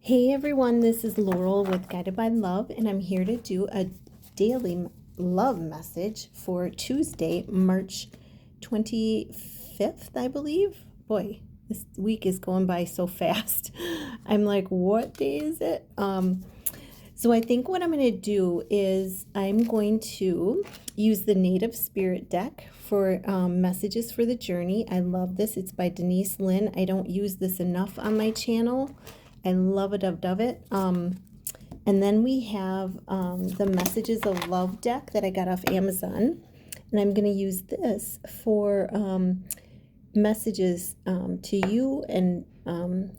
Hey everyone, this is Laurel with Guided by Love, and I'm here to do a daily love message for Tuesday, March 25th, I believe. Boy, this week is going by so fast. I'm like, what day is it? So I think what I'm going to do is I'm going to use the Native Spirit deck for messages for the journey. I love this. It's by Denise Lynn. I don't use this enough on my channel. I love it, love it. And then we have the Messages of Love deck that I got off Amazon. And I'm going to use this for messages to you and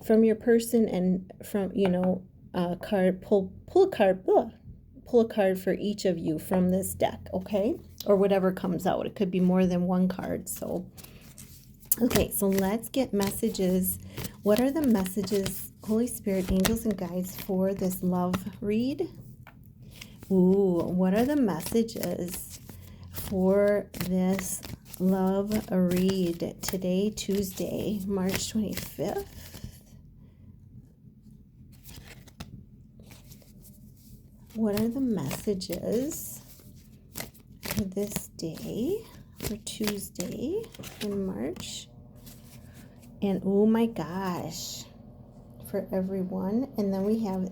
from your person and from, card, pull a card for each of you from this deck, okay? Or whatever comes out. It could be more than one card. So, okay, so let's get messages. What are the messages, Holy Spirit, angels, and guides for this love read? Ooh, what are the messages for this love read today, Tuesday, March 25th? What are the messages for this day, for Tuesday in March? And oh my gosh, for everyone. And then we have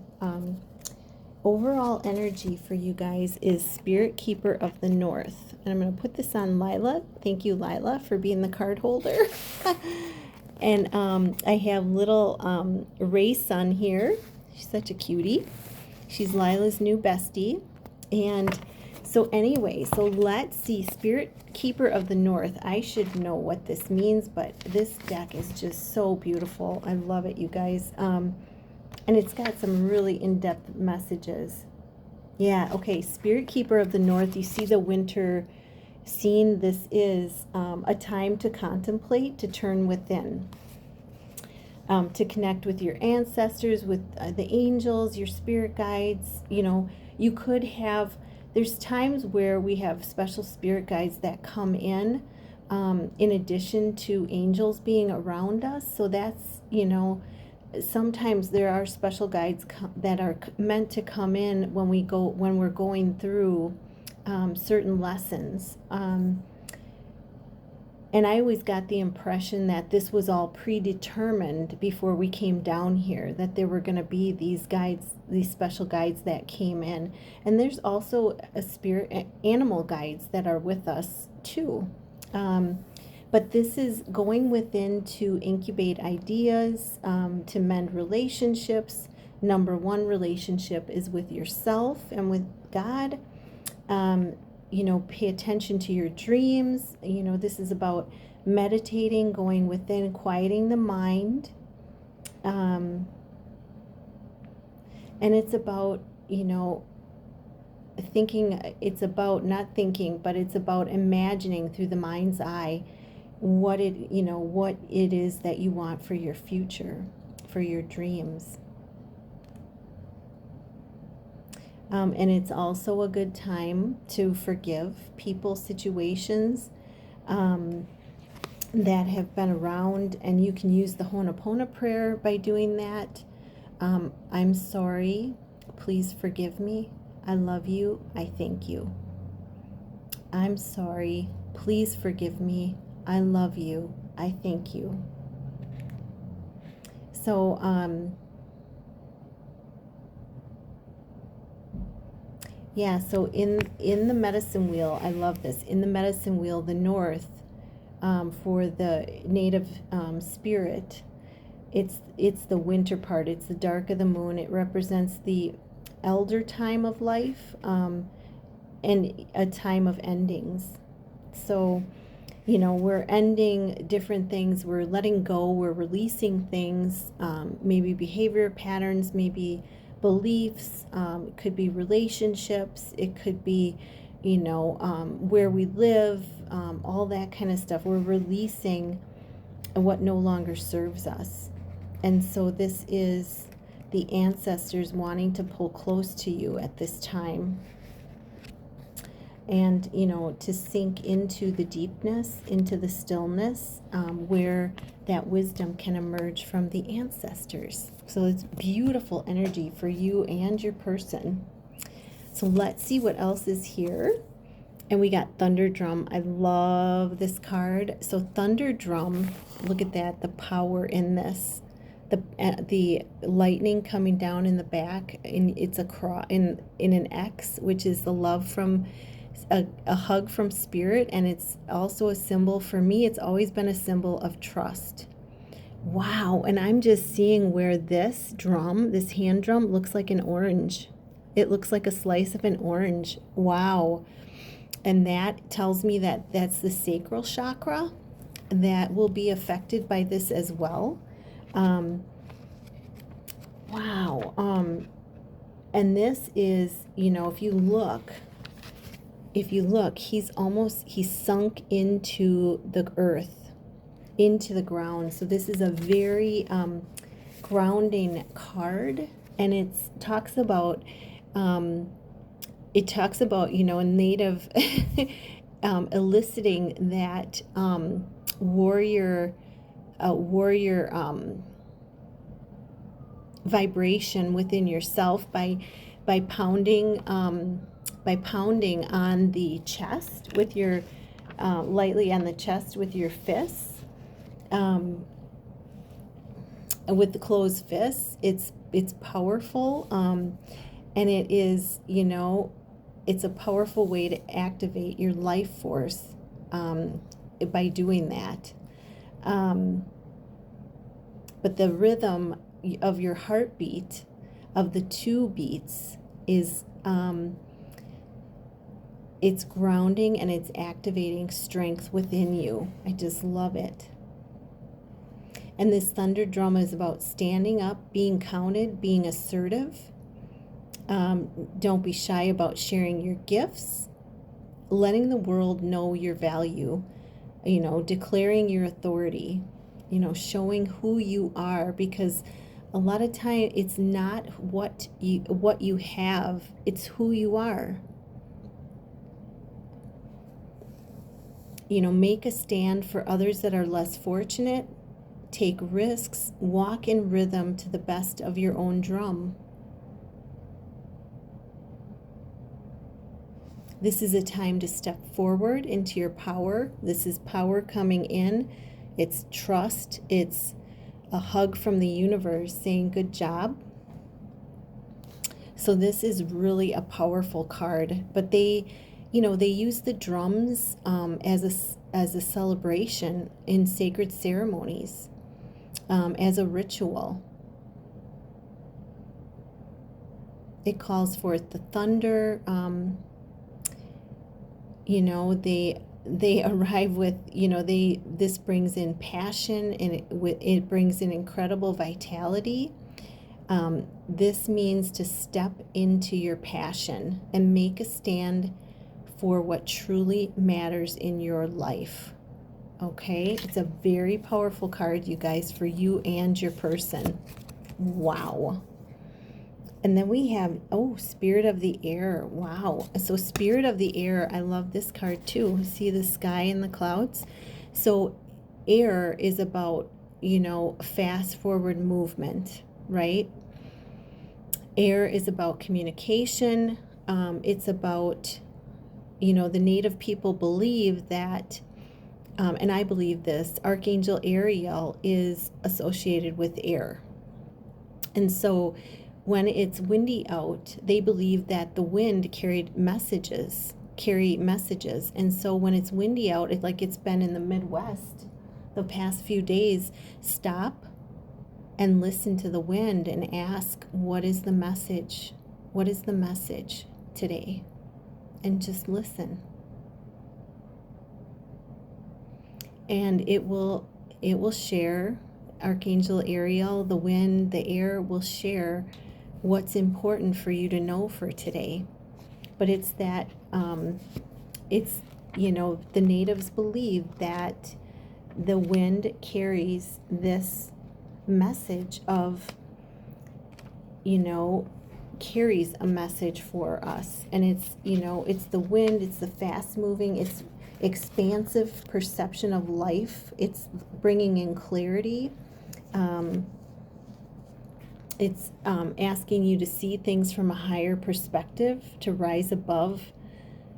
overall energy for you guys is Spirit Keeper of the North. And I'm going to put this on Lila. Thank you, Lila, for being the card holder. And I have little Ray Sun here. She's such a cutie. She's Lila's new bestie. And so anyway, so let's see. Spirit Keeper of the North. I should know what this means, but this deck is just so beautiful. I love it, you guys. And it's got some really in-depth messages. Yeah, okay. Spirit Keeper of the North. You see the winter scene. This is a time to contemplate, to turn within. To connect with your ancestors, with the angels, your spirit guides. You know, you could have, there's times where we have special spirit guides that come in addition to angels being around us. So that's, sometimes there are special guides that are meant to come in when we're going through certain lessons. And I always got the impression that this was all predetermined before we came down here, that there were going to be these guides, these special guides that came in. And there's also a spirit animal guides that are with us too. But this is going within to incubate ideas, to mend relationships. Number one relationship is with yourself and with God. Pay attention to your dreams. This is about meditating, going within, quieting the mind. And it's about, thinking, it's about not thinking, but it's about imagining through the mind's eye what it is that you want for your future, for your dreams. And it's also a good time to forgive people, situations that have been around, and you can use the Ho'oponopono prayer by doing that. I'm sorry. Please forgive me. I love you. I thank you. I'm sorry. Please forgive me. I love you. I thank you. So, yeah, so in the medicine wheel, I love this. In the medicine wheel, the north, for the native spirit, it's the winter part. It's the dark of the moon. It represents the elder time of life, and a time of endings. So, we're ending different things. We're letting go. We're releasing things, maybe behavior patterns, maybe beliefs. It could be relationships. It could be, where we live, all that kind of stuff. We're releasing what no longer serves us. And so this is the ancestors wanting to pull close to you at this time. And, to sink into the deepness, into the stillness, where that wisdom can emerge from the ancestors. So it's beautiful energy for you and your person. So let's see what else is here. And we got Thunder Drum. I love this card. So Thunder Drum, look at that, the power in this. The lightning coming down in the back, and it's a cross in an X, which is the love from a hug from spirit, and it's also a symbol for me. It's always been a symbol of trust. Wow, and I'm just seeing where this drum, this hand drum, looks like an orange. It looks like a slice of an orange. Wow. And that tells me that that's the sacral chakra that will be affected by this as well. Wow. And this is, you know, if you look, he's sunk into the earth, into the ground. So this is a very grounding card, and it talks about, you know, a native eliciting that warrior vibration within yourself by pounding on the chest with your lightly on the chest with your fists, with the closed fists. It's powerful, and it is, you know, it's a powerful way to activate your life force by doing that. But the rhythm of your heartbeat, of the 2 beats, is it's grounding and it's activating strength within you. I just love it. And this thunder drum is about standing up, being counted, being assertive. Don't be shy about sharing your gifts, letting the world know your value, you know, declaring your authority, you know, showing who you are, because a lot of time it's not what you have, it's who you are. You know, make a stand for others that are less fortunate, take risks, walk in rhythm to the best of your own drum. This is a time to step forward into your power. This is power coming in. It's trust. It's a hug from the universe saying good job. So this is really a powerful card. But they use the drums as a celebration in sacred ceremonies, as a ritual. It calls forth the thunder. You know, they arrive with, you know, this brings in passion, and it brings in incredible vitality. This means to step into your passion and make a stand for what truly matters in your life. Okay, it's a very powerful card, you guys, for you and your person. Wow. And then we have, Spirit of the Air. Wow. So Spirit of the Air, I love this card too. See the sky and the clouds? So air is about, you know, fast forward movement, right? Air is about communication. It's about, you know, the Native people believe that, and I believe this, Archangel Ariel is associated with air. And so when it's windy out, they believe that the wind carry messages. And so when it's windy out, it's been in the Midwest the past few days, stop and listen to the wind and ask, what is the message? What is the message today? And just listen. And it will share, Archangel Ariel, the wind, the air will share what's important for you to know for today. But it's that, you know, the natives believe that the wind carries this message of, you know, carries a message for us. And it's, you know, it's the wind, it's the fast moving, expansive perception of life. It's bringing in clarity. It's asking you to see things from a higher perspective, to rise above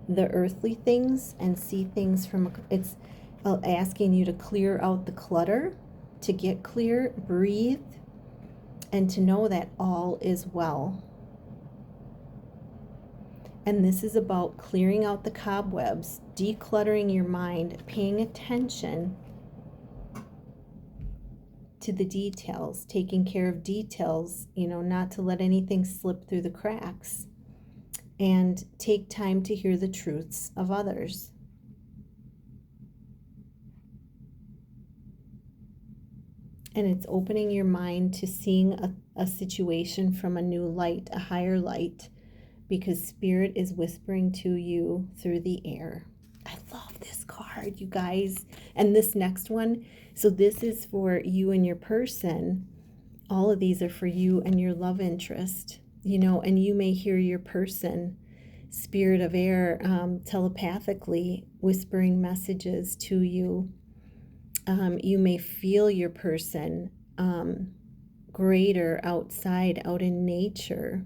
the earthly things and see things from, it's asking you to clear out the clutter, to get clear, breathe, and to know that all is well. And this is about clearing out the cobwebs, decluttering your mind, paying attention to the details, taking care of details, not to let anything slip through the cracks, and take time to hear the truths of others. And it's opening your mind to seeing a situation from a new light, a higher light, because Spirit is whispering to you through the air. I love this card, you guys. And this next one, so this is for you and your person. All of these are for you and your love interest, and you may hear your person, Spirit of Air, telepathically whispering messages to you. You may feel your person greater outside, out in nature.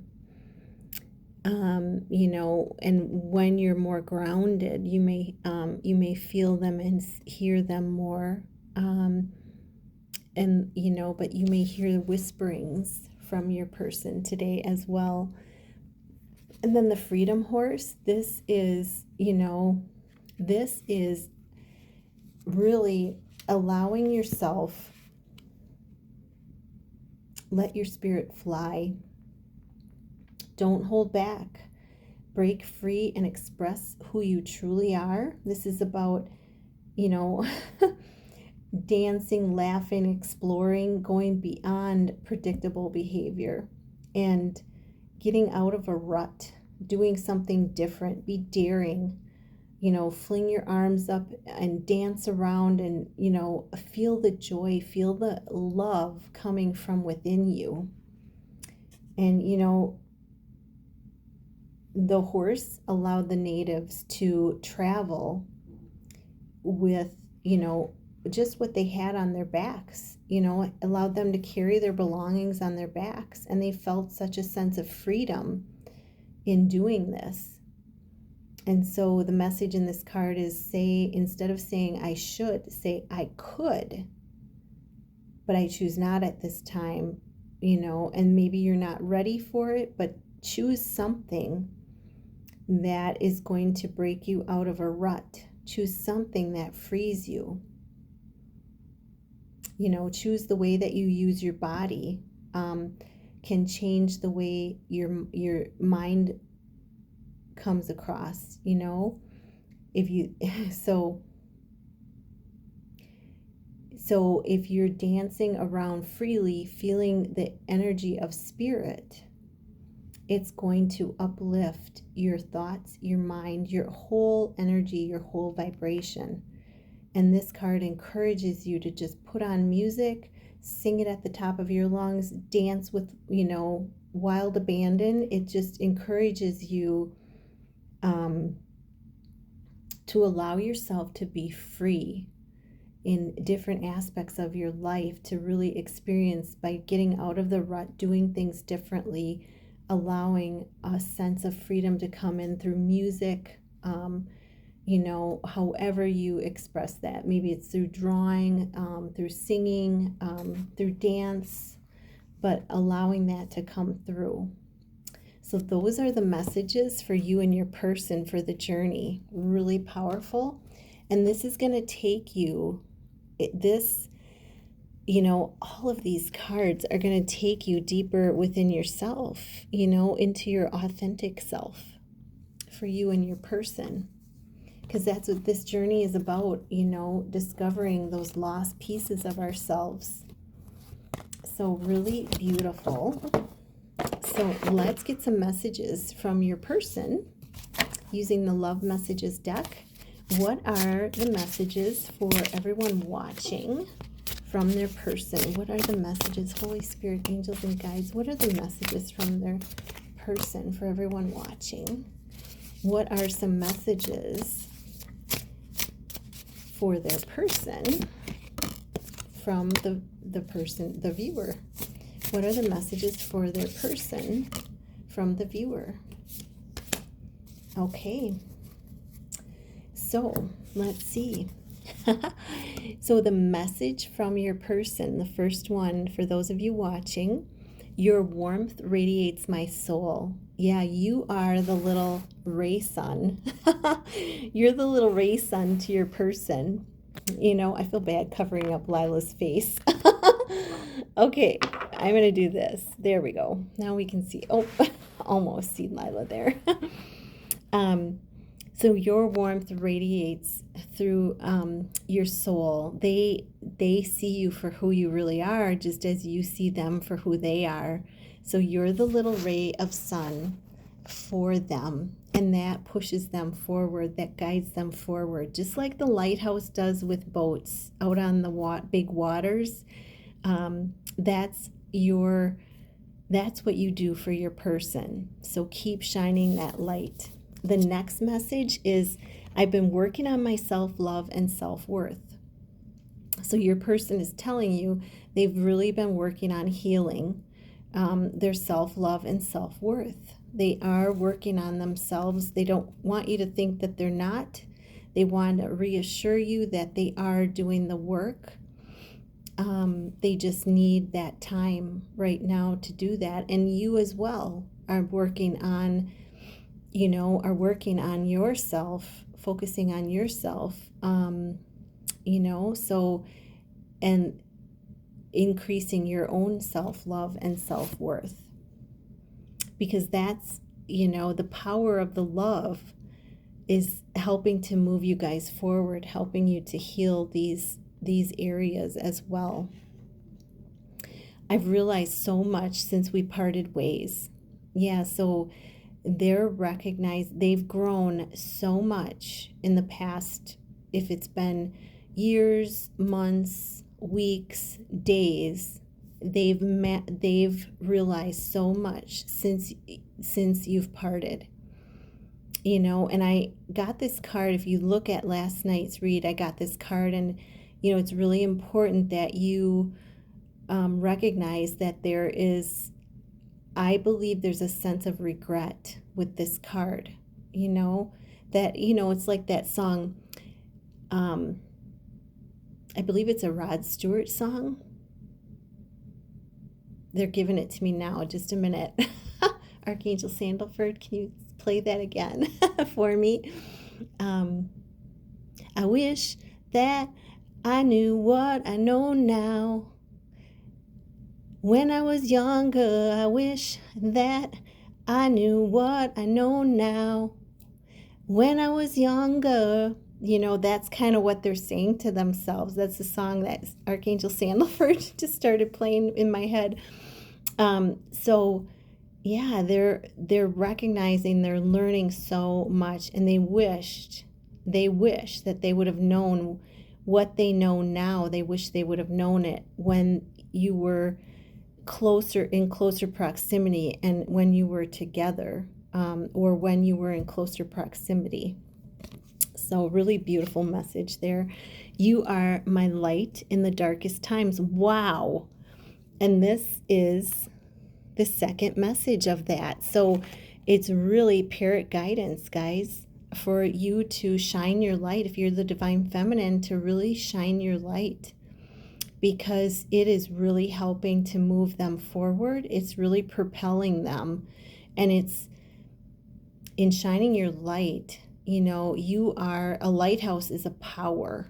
And when you're more grounded, you may feel them and hear them more. But you may hear the whisperings from your person today as well. And then the Freedom Horse, this is really allowing yourself, let your spirit fly. Don't hold back. Break free and express who you truly are. This is about, dancing, laughing, exploring, going beyond predictable behavior, and getting out of a rut, doing something different. Be daring, fling your arms up and dance around, and, feel the joy, feel the love coming from within you. And, the horse allowed the natives to travel with, just what they had on their backs, allowed them to carry their belongings on their backs. And they felt such a sense of freedom in doing this. And so the message in this card is, instead of saying I should, say I could, but I choose not at this time, and maybe you're not ready for it, but choose something that is going to break you out of a rut. Choose something that frees you. Choose the way that you use your body. Can change the way your mind comes across. If you so if you're dancing around freely, feeling the energy of Spirit, it's going to uplift your thoughts, your mind, your whole energy, your whole vibration. And this card encourages you to just put on music, sing it at the top of your lungs, dance with, wild abandon. It just encourages you to allow yourself to be free in different aspects of your life, to really experience, by getting out of the rut, doing things differently, allowing a sense of freedom to come in through music, however you express that. Maybe it's through drawing, through singing, through dance, but allowing that to come through. So those are the messages for you and your person for the journey. Really powerful. And this is going to take you, all of these cards are going to take you deeper within yourself, into your authentic self for you and your person. Because that's what this journey is about, discovering those lost pieces of ourselves. So really beautiful. So let's get some messages from your person using the Love Messages deck. What are the messages for everyone watching from their person? What are the messages, Holy Spirit, angels, and guides? What are the messages from their person for everyone watching? What are some messages for their person from the viewer? What are the messages for their person from the viewer? Okay, so let's see. So the message from your person, the first one, for those of you watching, your warmth radiates my soul. Yeah, you are the little ray sun. You're the little ray sun to your person. You know, I feel bad covering up Lila's face. Okay, I'm going to do this. There we go. Now we can see. Oh, almost see Lila there. So your warmth radiates through your soul. They see you for who you really are, just as you see them for who they are. So you're the little ray of sun for them, and that pushes them forward, that guides them forward, just like the lighthouse does with boats out on the big waters. That's what you do for your person. So keep shining that light. The next message is, I've been working on my self-love and self-worth. So your person is telling you they've really been working on healing their self-love and self-worth. They are working on themselves. They don't want you to think that they're not. They want to reassure you that they are doing the work. They just need that time right now to do that. And you as well are working on yourself, focusing on yourself, so, and increasing your own self-love and self-worth. Because that's, the power of the love is helping to move you guys forward, helping you to heal these areas as well. I've realized so much since we parted ways. Yeah, so they've grown so much in the past, if it's been years, months, weeks, days, they've realized so much since you've parted. And I got this card. If you look at last night's read, I got this card, and it's really important that you recognize that I believe there's a sense of regret with this card, it's like that song, I believe it's a Rod Stewart song. They're giving it to me now, just a minute. Archangel Sandalford, can you play that again for me? I wish that I knew what I know now. When I was younger, I wish that I knew what I know now. When I was younger, that's kind of what they're saying to themselves. That's the song that Archangel Sandalford just started playing in my head. So yeah, they're recognizing, they're learning so much, and they wish that they would have known what they know now. They wish they would have known it when you were in closer proximity, and when you were together, or when you were in closer proximity. So really beautiful message there. You are my light in the darkest times. Wow. And this is the second message of that. So it's really parrot guidance, guys, for you to shine your light. If you're the divine feminine, to really shine your light, because it is really helping to move them forward. It's really propelling them. And it's in shining your light, you are a lighthouse, is a powerhouse.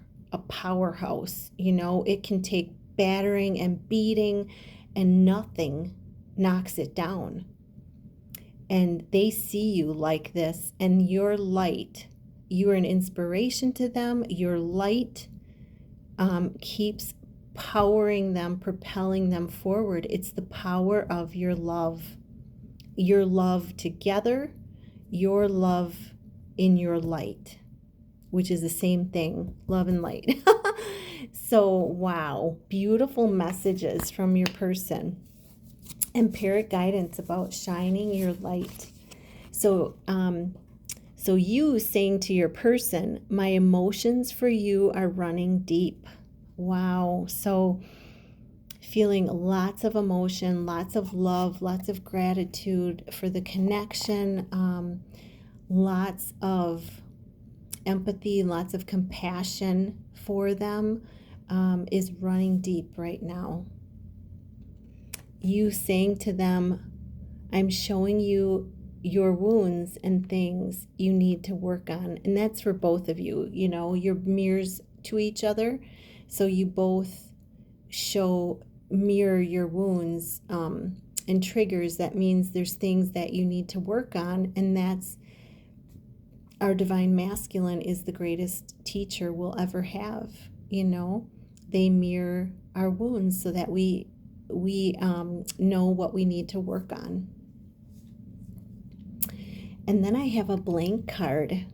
It can take battering and beating, and nothing knocks it down. And they see you like this, and your light, you are an inspiration to them. Your light keeps powering them, propelling them forward. It's the power of your love together, your love in your light, which is the same thing, love and light. So, wow, beautiful messages from your person, and parrot guidance about shining your light. So So you saying to your person, my emotions for you are running deep. Wow. So feeling lots of emotion, lots of love, lots of gratitude for the connection, lots of empathy, lots of compassion for them is running deep right now. You saying to them, I'm showing you your wounds and things you need to work on. And that's for both of you. You know, you're mirrors to each other. So you both mirror your wounds and triggers. That means there's things that you need to work on. And that's our divine masculine is the greatest teacher we'll ever have. You know, they mirror our wounds so that we know what we need to work on. And then I have a blank card.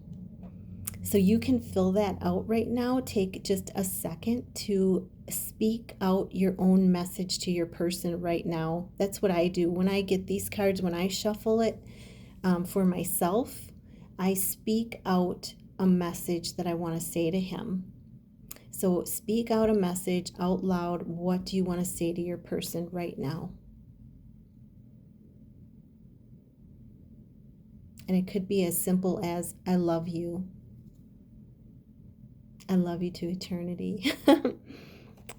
So you can fill that out right now. Take just a second to speak out your own message to your person right now. That's what I do. When I get these cards, when I shuffle it for myself, I speak out a message that I want to say to him. So speak out a message out loud. What do you want to say to your person right now? And it could be as simple as, I love you. I love you to eternity.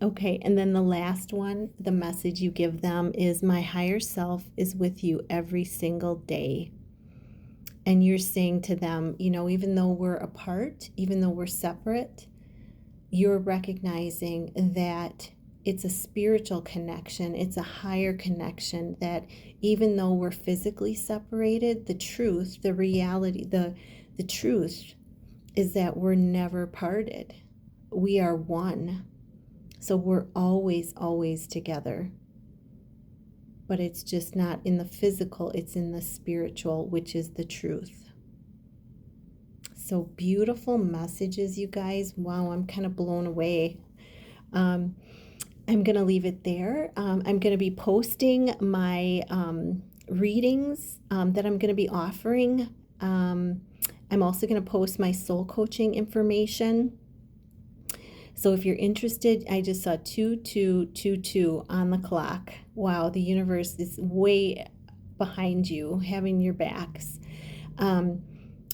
Okay, and then the last one, the message you give them is, my higher self is with you every single day. And you're saying to them, you know, even though we're apart, even though we're separate, you're recognizing that it's a spiritual connection, it's a higher connection, that even though we're physically separated, the truth, the reality, the truth is that we're never parted. We are one. So we're always, always together. But it's just not in the physical, it's in the spiritual, which is the truth. So beautiful messages, you guys. Wow, I'm kind of blown away. I'm going to leave it there. I'm going to be posting my readings that I'm going to be offering. I'm also going to post my soul coaching information. So if you're interested, I just saw 2222 on the clock. Wow, the universe is way behind you, having your backs.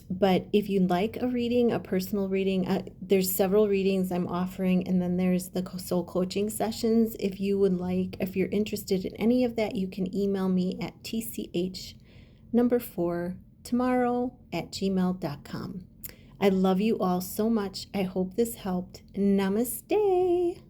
But if you'd like a reading, a personal reading, there's several readings I'm offering, and then there's the soul coaching sessions. If you would like, if you're interested in any of that, you can email me at tch4tomorrow@gmail.com. I love you all so much. I hope this helped. Namaste.